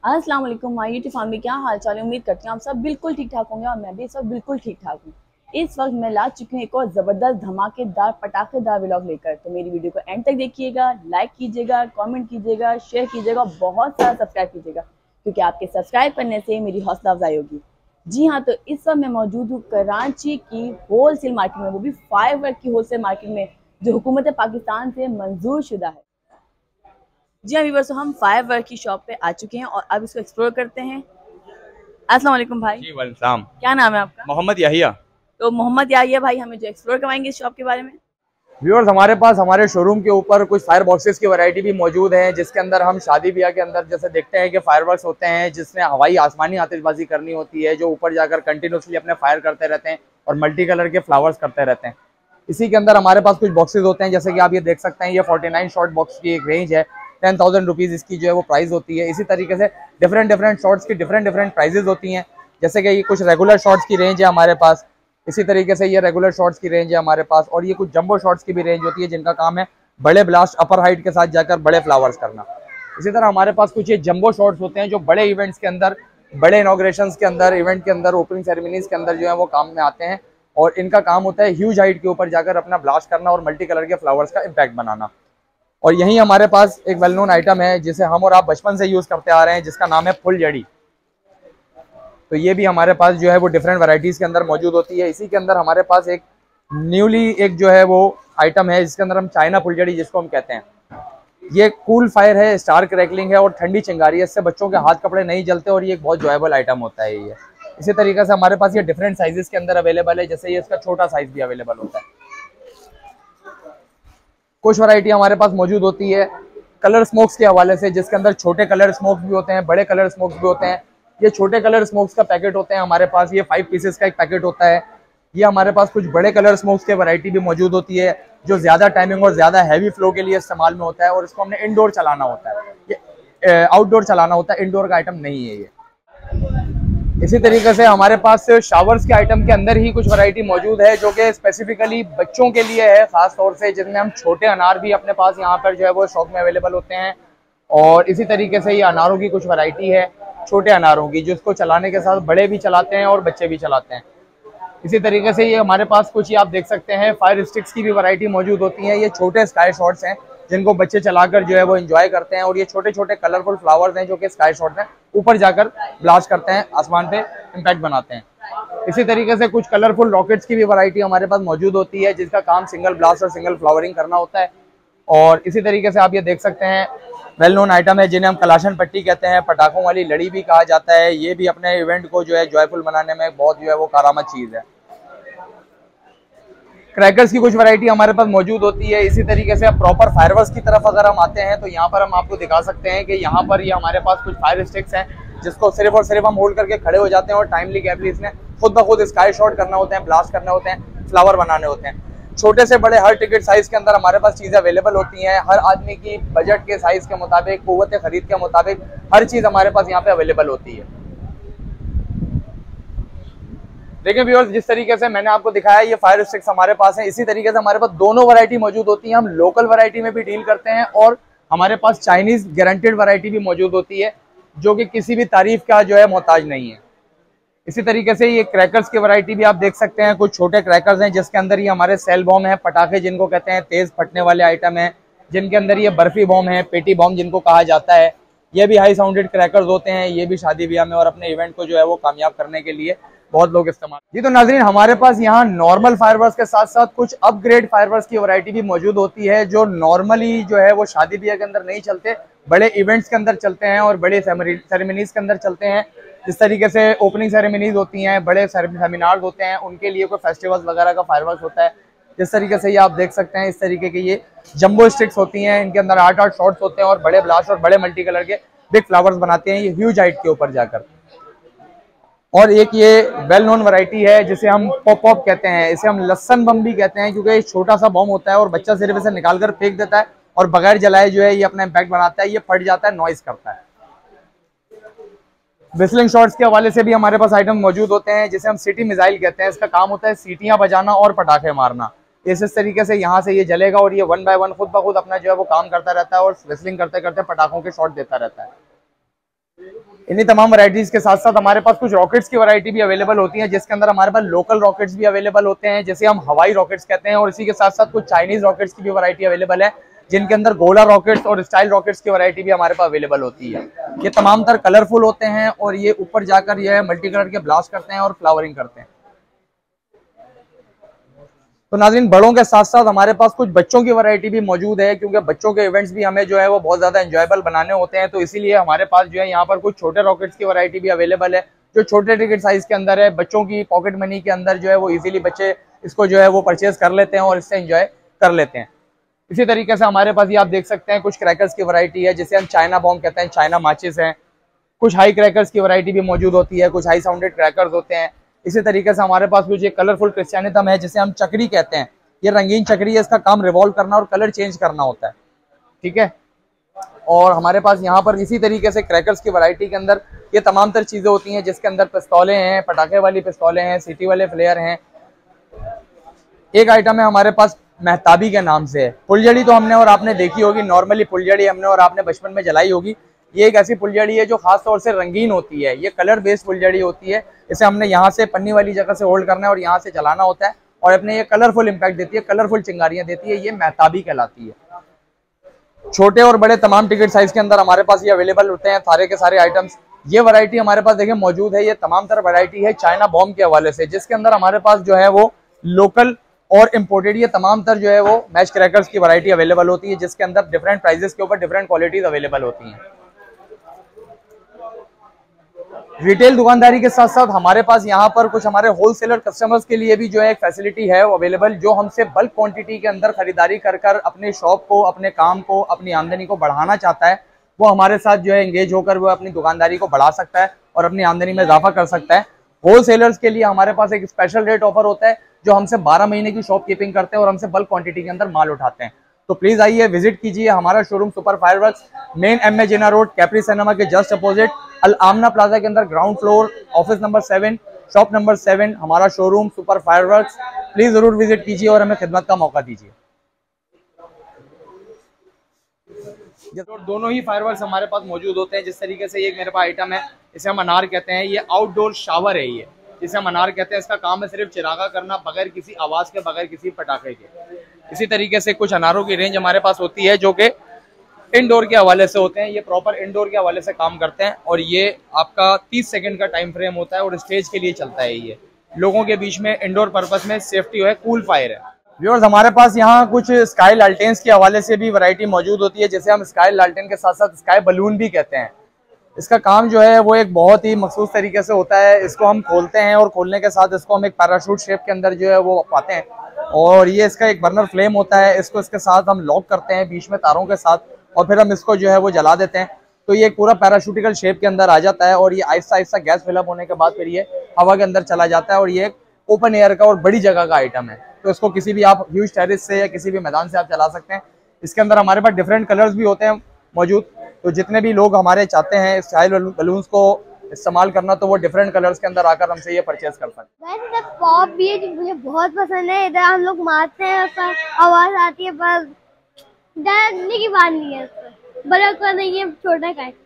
अस्सलाम वालेकुम my YouTube family, क्या हाल चाल है। उम्मीद करती हूँ आप सब बिल्कुल ठीक ठाक होंगे और मैं भी सब बिल्कुल ठीक ठाक हूँ। इस वक्त मैं ला चुकी हूँ एक और ज़बरदस्त धमाकेदार पटाखेदार व्लॉग लेकर। तो मेरी वीडियो को एंड तक देखिएगा, लाइक कीजिएगा, कमेंट कीजिएगा, शेयर कीजिएगा, बहुत सारा सब्सक्राइब कीजिएगा, क्योंकि आपके सब्सक्राइब करने से मेरी हौसला अफजाई होगी। जी हाँ, तो इस वक्त मैं मौजूद हूँ कराची की होलसेल मार्केट में, वो भी फायरवर्क की होलसेल मार्केट में, जो हुकूमत पाकिस्तान से मंजूर शुदा है। जी हाँ व्यूअर्स, तो हम फायरवर्क की शॉप पे आ चुके हैं और अब इसको एक्सप्लोर करते हैं। अस्सलाम वालेकुम भाई। जी वालेकुम। क्या नाम है आपका? मोहम्मद याहिया। तो मोहम्मद याहिया भाई हमें जो एक्सप्लोर करवाएंगे इस शॉप के बारे में। व्यूअर्स, हमारे पास हमारे शोरूम के ऊपर कुछ फायर बॉक्सेस की वैरायटी भी मौजूद है, जिसके अंदर हम शादी ब्याह के अंदर जैसे देखते हैं कि फायरवर्क्स होते हैं जिसमें हवाई आसमानी आतिशबाजी करनी होती है, जो ऊपर जाकर कंटिन्यूसली अपने फायर करते रहते हैं और मल्टी कलर के फ्लावर्स करते रहते हैं। इसी के अंदर हमारे पास कुछ बॉक्सेस होते हैं, जैसे कि आप ये देख सकते हैं, ये 49 शॉर्ट बॉक्स की एक रेंज है। 10,000 रुपीज़ इसकी जो है वो प्राइस होती है। इसी तरीके से डिफरेंट डिफरेंट शॉर्ट्स की डिफरेंट डिफरेंट प्राइजेज होती हैं, जैसे कि ये कुछ रेगुलर शॉर्ट्स की रेंज है हमारे पास। इसी तरीके से ये रेगुलर शॉट्स की रेंज है हमारे पास, और ये कुछ जंबो शॉट्स की भी रेंज होती है, जिनका काम है बड़े ब्लास्ट अपर हाइट के साथ जाकर बड़े फ्लावर्स करना। इसी तरह हमारे पास कुछ ये जंबो शॉट्स होते हैं जो बड़े इवेंट्स के अंदर, बड़े इनॉग्रेशंस के अंदर, इवेंट के अंदर, ओपनिंग सेरेमनीज के अंदर जो है वो काम में आते हैं, और इनका काम होता है ह्यूज हाइट के ऊपर जाकर अपना ब्लास्ट करना और मल्टी कलर के फ्लावर्स का इम्पैक्ट बनाना। और यही हमारे पास एक वेल नोन आइटम है जिसे हम और आप बचपन से यूज करते आ रहे हैं, जिसका नाम है फुलझड़ी। तो ये भी हमारे पास जो है वो डिफरेंट वैरायटीज के अंदर मौजूद होती है। इसी के अंदर हमारे पास एक न्यूली एक जो है वो आइटम है, जिसके अंदर हम चाइना फुलझड़ी जिसको हम कहते हैं। ये कूल फायर है, स्टार क्रैकलिंग है और ठंडी चिंगारी है। इससे बच्चों के हाथ कपड़े नहीं जलते और ये एक बहुत जॉयबल आइटम होता है ये। इसी तरीके से हमारे पास ये डिफरेंट साइजेस के अंदर अवेलेबल है, जैसे ये इसका छोटा साइज भी अवेलेबल होता है। कुछ वैरायटी हमारे पास मौजूद होती है कलर स्मोक्स के हवाले से, जिसके अंदर छोटे कलर स्मोक्स भी होते हैं, बड़े कलर स्मोक्स भी होते हैं। ये छोटे कलर स्मोक्स का पैकेट होते हैं हमारे पास, ये 5 पीसेस का एक पैकेट होता है। ये हमारे पास कुछ बड़े कलर स्मोक्स के वैरायटी भी मौजूद होती है, जो ज्यादा टाइमिंग और ज्यादा हैवी फ्लो के लिए इस्तेमाल में होता है, और इसको हमने इंडोर चलाना होता है। ये आउटडोर चलाना होता है, इंडोर का आइटम नहीं है ये। इसी तरीके से हमारे पास शावर्स के आइटम के अंदर ही कुछ वैरायटी मौजूद है, जो कि स्पेसिफिकली बच्चों के लिए है खास तौर से, जिनमें हम छोटे अनार भी अपने पास यहाँ पर जो है वो स्टॉक में अवेलेबल होते हैं। और इसी तरीके से ये अनारों की कुछ वैरायटी है, छोटे अनारों की, जिसको चलाने के साथ बड़े भी चलाते हैं और बच्चे भी चलाते हैं। इसी तरीके से ये हमारे पास कुछ ही आप देख सकते हैं फायर स्टिक्स की भी वैरायटी मौजूद होती है। ये छोटे स्काई शॉट्स हैं जिनको बच्चे चलाकर जो है वो एंजॉय करते हैं, और ये छोटे छोटे कलरफुल फ्लावर्स हैं जो कि स्काई शॉट्स हैं, ऊपर जाकर ब्लास्ट करते हैं, आसमान पे इम्पैक्ट बनाते हैं। इसी तरीके से कुछ कलरफुल रॉकेट्स की भी वैरायटी हमारे पास मौजूद होती है, जिसका काम सिंगल ब्लास्ट और सिंगल फ्लावरिंग करना होता है। और इसी तरीके से आप ये देख सकते हैं वेल नोन आइटम है जिन्हें हम कलाशन पट्टी कहते हैं, पटाखों वाली लड़ी भी कहा जाता है। ये भी अपने इवेंट को जो है जॉयफुल बनाने में बहुत जो है वो कारामद चीज़ है। क्रैकर्स की कुछ वैरायटी हमारे पास मौजूद होती है। इसी तरीके से अब प्रॉपर फायरवर्क्स की तरफ अगर हम आते हैं, तो यहाँ पर हम आपको दिखा सकते हैं कि यहाँ पर ये हमारे पास कुछ फायर स्टिक्स हैं, जिसको सिर्फ और सिर्फ हम होल्ड करके खड़े हो जाते हैं, और टाइमली गैपली इसने खुद ब खुद स्काई शॉट करना होते हैं, ब्लास्ट करने होते हैं, फ्लावर बनाने होते हैं। छोटे से बड़े हर टिकट साइज के अंदर हमारे पास चीज़ें अवेलेबल होती हैं। हर आदमी की बजट के साइज के मुताबिक, कुव्वत खरीद के मुताबिक हर चीज़ हमारे पास यहाँ पे अवेलेबल होती है। देखिए व्यूअर्स, जिस तरीके से मैंने आपको दिखाया ये फायर स्टिक्स हमारे पास है, इसी तरीके से हमारे पास दोनों वैरायटी मौजूद होती है। हम लोकल वैरायटी में भी डील करते हैं, और हमारे पास चाइनीज गारंटेड वैरायटी भी मौजूद होती है, जो कि किसी भी तारीफ का जो है मोहताज नहीं है। इसी तरीके से ये क्रैकर्स की वैरायटी भी आप देख सकते हैं। कुछ छोटे क्रैकर्स हैं जिसके अंदर ये हमारे सेल बॉम्ब है, पटाखे जिनको कहते हैं, तेज फटने वाले आइटम है, जिनके अंदर ये बर्फी बॉम्ब है, पेटी बॉम्ब जिनको कहा जाता है। ये भी हाई साउंडेड क्रैकर्स होते हैं, ये भी शादी ब्याह में और अपने इवेंट को जो है वो कामयाब करने के लिए बहुत लोग इस्तेमाल। जी तो नाज़रीन, हमारे पास यहाँ नॉर्मल फायरवर्क्स के साथ साथ कुछ अपग्रेड फायरवर्क्स की वैरायटी भी मौजूद होती है, जो नॉर्मली जो है वो शादी ब्याह के अंदर नहीं चलते, बड़े इवेंट्स के अंदर चलते हैं और बड़े सेरेमनीज के अंदर चलते हैं। जिस तरीके से ओपनिंग सेरेमनीज होती हैं, बड़े सेमिनार्स होते हैं, उनके लिए कोई फेस्टिवल्स वगैरह का फायरवर्क्स होता है। जिस तरीके से ये आप देख सकते हैं, इस तरीके की ये जंबो स्टिक्स होती हैं, इनके अंदर 8-8 शॉट्स होते हैं, और बड़े ब्लास्ट और बड़े मल्टी कलर के बिग फ्लावर्स बनाते हैं ये ह्यूज हाइट के ऊपर जाकर। और एक ये वेल नोन वैरायटी है जिसे हम पॉप पॉप कहते हैं, इसे हम लस्सन बम भी कहते हैं, क्योंकि ये छोटा सा बम होता है और बच्चा सिर्फ इसे निकाल कर फेंक देता है, और बगैर जलाए जो है ये अपना इम्पैक्ट बनाता है, ये फट जाता है, नॉइज करता है। विस्लिंग शॉट्स के हवाले से भी हमारे पास आइटम मौजूद होते हैं, जिसे हम सिटी मिसाइल कहते हैं। इसका काम होता है सीटियां बजाना और पटाखे मारना। इस तरीके से यहाँ से ये जलेगा और ये 1 बाय 1 खुद ब खुद अपना जो है वो काम करता रहता है, और विस्लिंग करते करते पटाखों के शॉट देता रहता है। इन्हीं तमाम वैरायटीज के साथ साथ हमारे पास कुछ रॉकेट्स की वैरायटी भी अवेलेबल होती है, जिसके अंदर हमारे पास लोकल रॉकेट्स भी अवेलेबल होते हैं, जैसे हम हवाई रॉकेट्स कहते हैं, और इसी के साथ साथ कुछ चाइनीज रॉकेट्स की भी वैरायटी अवेलेबल है, जिनके अंदर गोला रॉकेट्स और स्टाइल रॉकेट्स की वैरायटी भी हमारे पास अवेलेबल होती है। ये तमाम तर कलरफुल होते हैं और ये ऊपर जाकर ये मल्टी कलर के ब्लास्ट करते हैं और फ्लावरिंग करते हैं। तो नाज़रीन, बड़ों के साथ साथ हमारे पास कुछ बच्चों की वैरायटी भी मौजूद है, क्योंकि बच्चों के इवेंट्स भी हमें जो है वो बहुत ज्यादा एंजॉयबल बनाने होते हैं, तो इसीलिए हमारे पास जो है यहाँ पर कुछ छोटे रॉकेट्स की वैरायटी भी अवेलेबल है, जो छोटे टिकट साइज के अंदर है, बच्चों की पॉकेट मनी के अंदर जो है वो इजीली बच्चे इसको जो है वो परचेज कर लेते हैं और इससे एंजॉय कर लेते हैं। इसी तरीके से हमारे पास ये आप देख सकते हैं कुछ क्रैकर्स की वैरायटी है, जिसे हम चाइना बॉम्ब कहते हैं, चाइना माचिस है। कुछ हाई क्रैकर्स की वैरायटी भी मौजूद होती है, कुछ हाई साउंडेड क्रैकर्स होते हैं। इसी तरीके से हमारे पास कुछ एक कलरफुल क्रिश्चियनिज्म है, जिसे हम चक्री कहते हैं। ये रंगीन चक्री है, इसका काम रिवॉल्व करना और कलर चेंज करना होता है, ठीक है। और हमारे पास यहाँ पर इसी तरीके से क्रैकर्स की वैरायटी के अंदर ये तमाम तर चीजें होती हैं, जिसके अंदर पिस्तौलें हैं, पटाखे वाली पिस्तौलें हैं, सिटी वाले फ्लेयर हैं। एक आइटम है हमारे पास मेहताबी के नाम से है। फुलझड़ी तो हमने और आपने देखी होगी, नॉर्मली फुलझड़ी हमने और आपने बचपन में जलाई होगी। ये एक ऐसी फुलझड़ी है जो खास तौर से रंगीन होती है, ये कलर बेस्ड फुलझड़ी होती है। इसे हमने यहाँ से पन्नी वाली जगह से होल्ड करना है और यहाँ से जलाना होता है, और अपने ये कलरफुल इम्पैक्ट देती है, कलरफुल चिंगारियां देती है। ये मेहताबी कहलाती है। छोटे और बड़े तमाम टिकट साइज के अंदर हमारे पास ये अवेलेबल होते हैं, सारे के सारे आइटम्स। ये वैरायटी हमारे पास देखिए मौजूद है, ये तमाम तरह वैरायटी है चाइना बॉम्ब के हवाले से, जिसके अंदर हमारे पास जो है वो लोकल और इम्पोर्टेड ये तमाम तर जो है वो मैच क्रैकर्स की वैरायटी अवेलेबल होती है, जिसके अंदर डिफरेंट प्राइजेस के ऊपर डिफरेंट क्वालिटीज अवेलेबल होती हैं। रिटेल दुकानदारी के साथ साथ हमारे पास यहाँ पर कुछ हमारे होलसेलर कस्टमर्स के लिए भी जो है एक फैसिलिटी है वो अवेलेबल, जो हमसे बल्क क्वांटिटी के अंदर खरीदारी कर कर अपने शॉप को, अपने काम को, अपनी आमदनी को बढ़ाना चाहता है, वो हमारे साथ जो है एंगेज होकर वो अपनी दुकानदारी को बढ़ा सकता है और अपनी आमदनी में इजाफा कर सकता है। होलसेलर्स के लिए हमारे पास एक स्पेशल रेट ऑफर होता है, जो हमसे 12 महीने की शॉप कीपिंग करते हैं और हमसे बल्क क्वांटिटी के अंदर माल उठाते हैं। तो प्लीज आइए, विजिट कीजिए हमारा showroom super fireworks, main M A Jinnah road, Capri cinema के just opposite, Al Amna plaza के अंदर ground floor, office number 7, shop number 7, हमारा शोरूम सुपर फायरवर्क्स। प्लीज जरूर विजिट कीजिए और हमें खिदमत का मौका दीजिए। दोनों ही फायरवर्क्स हमारे पास मौजूद होते हैं। जिस तरीके से ये मेरे पास आइटम है, इसे हम अनार कहते हैं। ये आउटडोर शावर है, ये जिसे हम अनार कहते हैं। इसका काम है सिर्फ चिरागा करना, बगैर किसी आवाज के, बगैर किसी पटाखे के। इसी तरीके से कुछ अनारों की रेंज हमारे पास होती है, जो कि इंडोर के हवाले से होते हैं। ये प्रॉपर इंडोर के हवाले से काम करते हैं, और ये आपका 30 सेकंड का टाइम फ्रेम होता है और स्टेज के लिए चलता है। ये लोगों के बीच में इंडोर पर्पस में सेफ्टी है, कूल फायर है। व्यूअर्स, हमारे पास यहाँ कुछ स्काई लालटेन्स के हवाले से भी वैरायटी मौजूद होती है, जिसे हम स्काई लालटेन के साथ साथ स्काई बलून भी कहते हैं। इसका काम जो है वो एक बहुत ही मखसूस तरीके से होता है। इसको हम खोलते हैं और खोलने के साथ इसको हम एक पैराशूट शेप के अंदर जो है वो पाते हैं, और ये इसका एक बर्नर फ्लेम होता है। इसको इसके साथ हम लॉक करते हैं बीच में तारों के साथ, और फिर हम इसको जो है वो जला देते हैं। तो ये एक पूरा पैराशूटिकल शेप के अंदर आ जाता है, और ये आहिस्ता आहिस्ता गैस फिलअप होने के बाद फिर ये हवा के अंदर चला जाता है, और ये एक ओपन एयर का और बड़ी जगह का आइटम है। तो इसको किसी भी आप ह्यूज टेरेस से या किसी भी मैदान से आप चला सकते हैं। इसके अंदर हमारे पास डिफरेंट कलर्स भी होते हैं मौजूद, तो जितने भी लोग हमारे चाहते हैं स्काई बलून्स को इस्तेमाल करना, तो वो डिफरेंट कलर्स के अंदर आकर हमसे ये परचेज कर सकते हैं। वैसे पॉप भी है जो मुझे बहुत पसंद है। इधर हम लोग मारते हैं, उसका आवाज आती है, पर डरने की बात नहीं है। बड़ा का नहीं है, छोटा का है।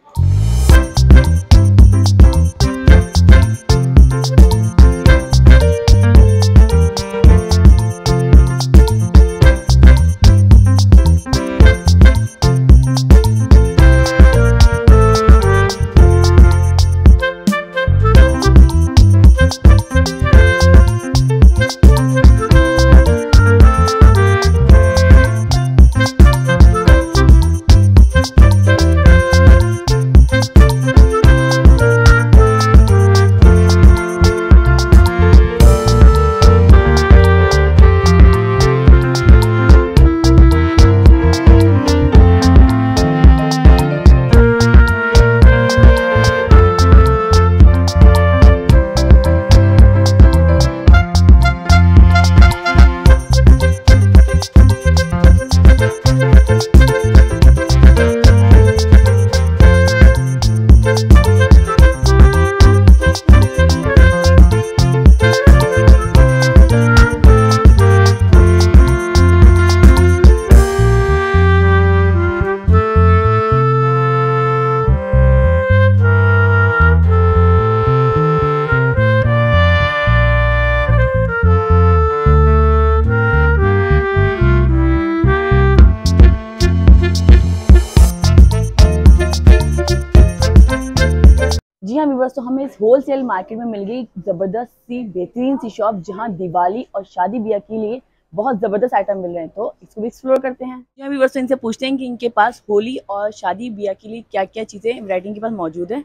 जी हाँ व्यूअर्स, तो हमें इस होलसेल मार्केट में मिल गई जबरदस्त सी बेहतरीन सी शॉप जहाँ दिवाली और शादी ब्याह के लिए बहुत जबरदस्त आइटम मिल रहे हैं, तो इसको भी एक्सप्लोर करते हैं। जी हाँ व्यूअर्स, तो इनसे पूछते हैं कि इनके पास होली और शादी ब्याह के लिए क्या क्या चीजें वैरायटी इनके पास मौजूद है।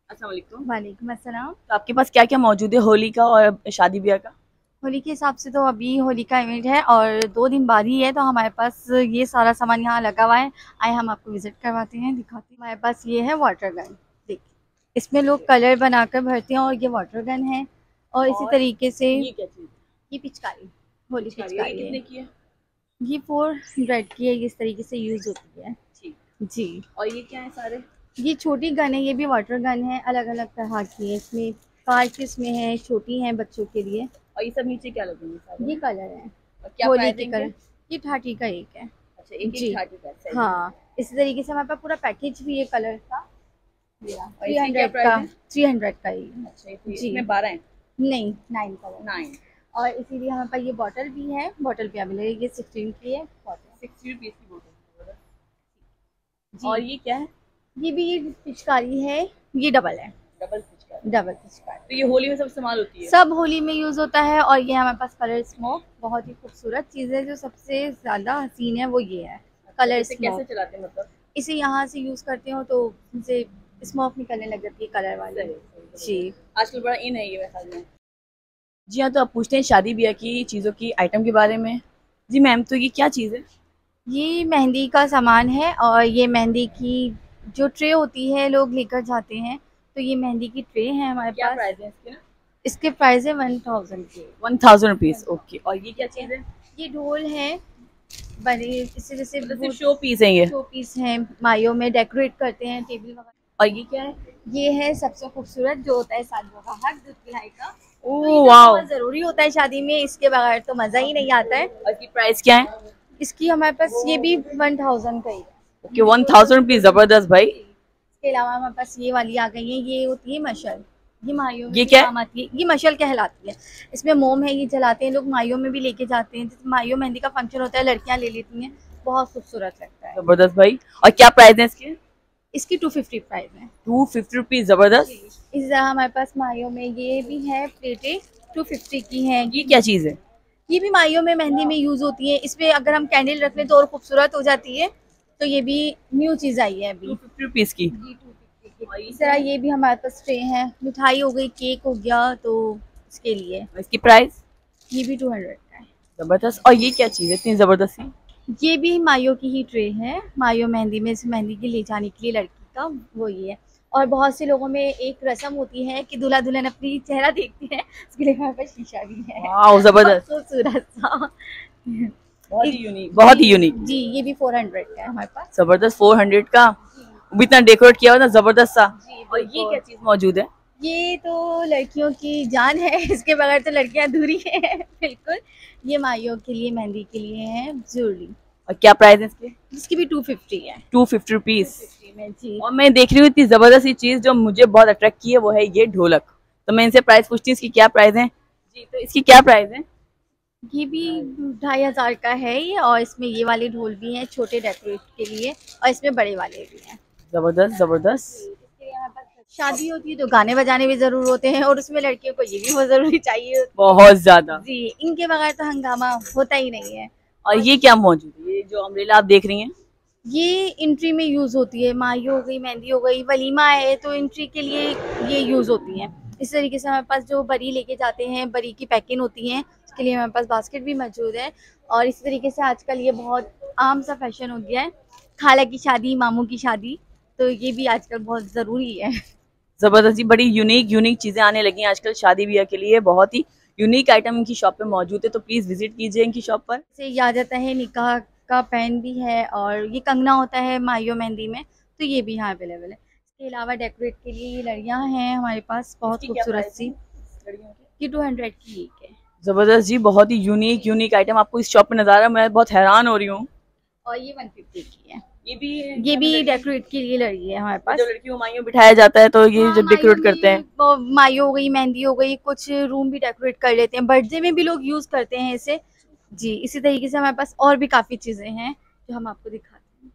अस्सलाम वालेकुम। वालेकुम अस्सलाम। तो आपके पास क्या क्या मौजूद है होली का और शादी ब्याह का? होली के हिसाब से तो अभी होली का इवेंट है और 2 दिन बाद ही है, तो हमारे पास ये सारा सामान यहाँ लगा हुआ है। आए हम आपको विजिट करवाते हैं, दिखाते हैं। हमारे पास ये है वाटर गन, देखिए इसमें लोग कलर बनाकर भरते हैं और ये वाटर गन है। और इसी तरीके से ये क्या चीज? ये पिचकारी, होली ये पिचकारी कितने है। की है? ये 400 की है, इस तरीके से यूज होती है ठीक। जी। और ये क्या है सारे? ये छोटी गन है, ये भी वाटर गन है, अलग अलग तरह की है। इसमें 5 किस्में हैं, छोटी हैं बच्चों के लिए। और ये सब नीचे क्या लगेंगे सारे? ये कलर है और क्या होली प्राइस के इनके? कलर। ये 30 का एक है। अच्छा, एक जी। 30 का है। हाँ, इसी तरीके से हमारे पास पूरा पैकेज भी है कलर का। और इसकी क्या 300 प्राइस का, है? 300 का ही। अच्छा, ये तो जी। इसमें 12 हैं। नहीं, 9 कलर। 9। और इसीलिए हमारे पास ये बॉटल भी है, बॉटल भी अवेलेबल है। ये 16 की है बॉटल, 60 रुपीस की बोतल। जी। और ये क्या है? ये भी पिचकारी है, ये डबल है, डबल पिचकारी। डबल पिचकारी। तो ये होली में सब इस्तेमाल होती है? सब होली में यूज होता है। और ये हमारे पास कलर स्मोक, बहुत ही खूबसूरत चीज़ है। जो सबसे ज्यादा हसीन है वो ये है कलर इसे कैसे स्मोक। चलाते हैं मतलब? इसे यहाँ से यूज करते हो तो इनसे स्मोक निकलने लग जाती है कलर वाली। जी। आजकल बड़ा इन है ये मेरे ख्याल में। जी हाँ, तो आप पूछते हैं शादी ब्याह की चीज़ों की आइटम के बारे में। जी मैम, तो ये क्या चीज़ है? ये मेहंदी का सामान है और ये मेहंदी की जो ट्रे होती है लोग लेकर जाते हैं, तो ये मेहंदी की ट्रे है हमारे क्या पास। प्राइस है इसके ना? इसके प्राइस है 1000 के। 1000 रुपीज। ओके। और ये क्या चीज़ है? ये ढोल है बड़े, इसे जैसे सिर्फ शो पीस है ये? शो पीस है, मायों में डेकोरेट करते हैं टेबल वगैरह। और ये क्या है? ये है सबसे खूबसूरत जो होता है शादियों का हक, दूध पिलाई का। तो ओह ये वाओ। बहुत जरूरी होता है शादी में, इसके बगैर तो मजा ही नहीं आता है। और इसकी प्राइस क्या है? इसकी हमारे पास ये भी 1000 का ही है। Okay, 1000 rupees. जबरदस्त भाई। इसके अलावा हमारे पास ये वाली आ गई है, ये होती है मशल। ये मायों में ये भी क्या है? काम आती है, ये मशल कहलाती है। इसमें मोम है, ये जलाते हैं लोग, मायों में भी लेके जाते हैं। जैसे मायों मेहंदी का फंक्शन होता है, लड़कियां ले लेती हैं, बहुत खूबसूरत लगता है। जबरदस्त भाई। और क्या प्राइस है इसके? इसकी 250 प्राइस है। 250 रुपीज। जबरदस्त। इस तरह हमारे पास मायों में ये भी है, प्लेटें 250 की हैं। ये क्या चीज़ है? ये भी मायों में मेहंदी में यूज होती है। इसमें अगर हम कैंडल रख लें तो और खूबसूरत हो जाती है। तो ये भी न्यू चीज आई है अभी। 250 रुपीज की। इस तरह ये भी हमारे पास ट्रे है, मिठाई हो गई, केक हो गया, तो इसके लिए इसकी प्राइस? ये भी 200 का है। जबरदस्त। और ये क्या चीज़ है इतनी जबरदस्त सी? ये भी मायों की ही ट्रे है, मायों मेहंदी में से मेहंदी की ले जाने के लिए लड़की का, वो ये है। और बहुत से लोगों में एक रस्म होती है कि दूल्हा दुल्हन अपनी चेहरा देखते हैं, उसके लिए हमारे पास शीशा भी है। वाओ, जबरदस्त। खूबसूरत सा। बहुत ही यूनिक, बहुत ही यूनिक। जी, ये भी 400 का है हमारे पास। जबरदस्त। 400 का। वो भी इतना डेकोरेट किया हुआ ना, जबरदस्त सा। जी, और ये क्या चीज़ मौजूद है? ये तो लड़कियों की जान है, इसके बगैर तो लड़कियां अधूरी हैं। बिल्कुल। ये माइयों के लिए, मेहंदी के लिए है ज्वेलरी। और क्या प्राइस है इसके? इसकी भी 250 है। 250 रुपीज। जी। और मैं देख रही हूँ इतनी जबरदस्त सी चीज जो मुझे बहुत अट्रैक्ट की है, वो है ये ढोलक। तो मैं इनसे प्राइस पूछती हूँ इसकी क्या प्राइस है? जी, तो इसकी क्या प्राइस है? ये भी 2500 का है ये। और इसमें ये वाले ढोल भी हैं छोटे डेकोरेट के लिए, और इसमें बड़े वाले भी हैं। जबरदस्त जबरदस्त। इसके यहाँ पर शादी होती है तो गाने बजाने भी जरूर होते हैं, और उसमें लड़कियों को ये भी बहुत जरूरी चाहिए। बहुत ज्यादा। जी, इनके बगैर तो हंगामा होता ही नहीं है। और ये क्या मौजूद है? ये जो अम्ब्रेला आप देख रही हैं, ये एंट्री में यूज होती है। माही हो गई, मेहंदी हो गई, वलीमा है, तो एंट्री के लिए ये यूज होती हैं। इस तरीके से हमारे पास जो बरी लेके जाते हैं, बरी की पैकिंग होती है, उसके लिए हमारे पास बास्केट भी मौजूद है। और इस तरीके से आजकल ये बहुत आम सा फैशन हो गया है, खाला की शादी, मामू की शादी, तो ये भी आजकल बहुत ज़रूरी है। जबरदस्त जी। बड़ी यूनिक चीजें आने लगी हैं आजकल शादी ब्याह के लिए। बहुत ही यूनिक आइटम इनकी शॉप पे मौजूद है, तो प्लीज विजिट कीजिए इनकी शॉप पर। से याद आता है निकाह का पैन भी है, और ये कंगना होता है माहियो मेहंदी में, तो ये भी यहाँ अवेलेबल है। इसके अलावा डेकोरेट के लिए ये लड़ियाँ हैं हमारे पास, बहुत खूबसूरत सी। ये 200 की एक है। जबरदस्त जी। बहुत ही यूनिक आइटम आपको इस शॉप पे नजर आ रहा है, मैं बहुत हैरान हो रही हूँ। और ये 150 की है। ये भी डेकोरेट के लिए लड़ी है हमारे पास। जो लड़कियों माइयों बिठाया जाता है, तो ये जब डेकोरेट करते हैं, माइयो हो गई, मेहंदी हो गई, कुछ रूम भी डेकोरेट कर लेते हैं, बर्थडे में भी लोग यूज करते हैं इसे। जी, इसी तरीके से हमारे पास और भी काफी चीजें हैं जो हम आपको दिखाते हैं।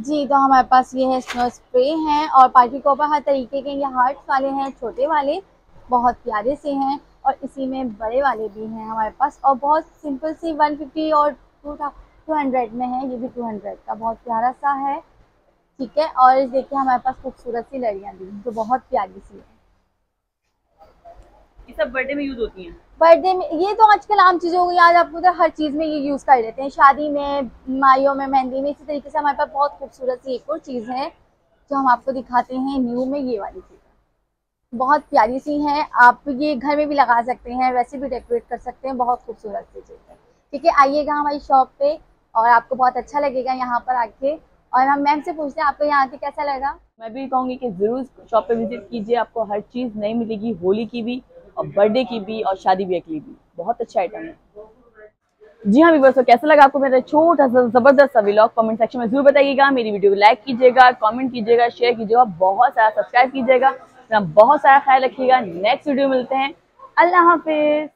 जी, तो हमारे पास ये है स्नो स्प्रे हैं और पार्टी कॉपर हर तरीके के, ये हार्ट्स वाले हैं, छोटे वाले बहुत प्यारे से हैं और इसी में बड़े वाले भी हैं हमारे पास, और बहुत सिंपल सी 150 और 200 में है, ये भी 200 का बहुत प्यारा सा है। ठीक है, और देखिए हमारे पास खूबसूरत सी लड़ियाँ भी हैं जो बहुत प्यारी सी है। ये सब बर्थडे में यूज होती हैं। बर्थडे में ये तो आजकल आम चीज़ें हो गई, आज आपको तो हर चीज़ में ये यूज़ कर लेते हैं, शादी में, माइयों में, मेहंदी में। इसी तरीके से हमारे पास बहुत खूबसूरत सी एक और चीज़ है जो हम आपको दिखाते हैं न्यू में, ये वाली चीज़ बहुत प्यारी सी हैं, आप ये घर में भी लगा सकते हैं, वैसे भी डेकोरेट कर सकते हैं, बहुत खूबसूरत सी चीज़ है। ठीक है, आइएगा हमारी शॉप पे और आपको बहुत अच्छा लगेगा यहाँ पर आके। और हम मैम से पूछते हैं आपको यहाँ आके कैसा लगा। मैं भी कहूँगी कि जरूर शॉप पे विजिट कीजिए, आपको हर चीज़ नई मिलेगी, होली की भी और बर्थडे की भी और शादी ब्याह के लिए भी। बहुत अच्छा आइटम है। जी हाँ व्यूअर्स, तो कैसा लगा आपको मेरा छोटा सा जबरदस्त सा व्लॉग, कमेंट सेक्शन में जरूर बताइएगा। मेरी वीडियो को लाइक कीजिएगा, कमेंट कीजिएगा, शेयर कीजिएगा, बहुत सारा सब्सक्राइब कीजिएगा। बहुत सारा ख्याल रखिएगा। नेक्स्ट वीडियो मिलते हैं। अल्लाह हाफिज।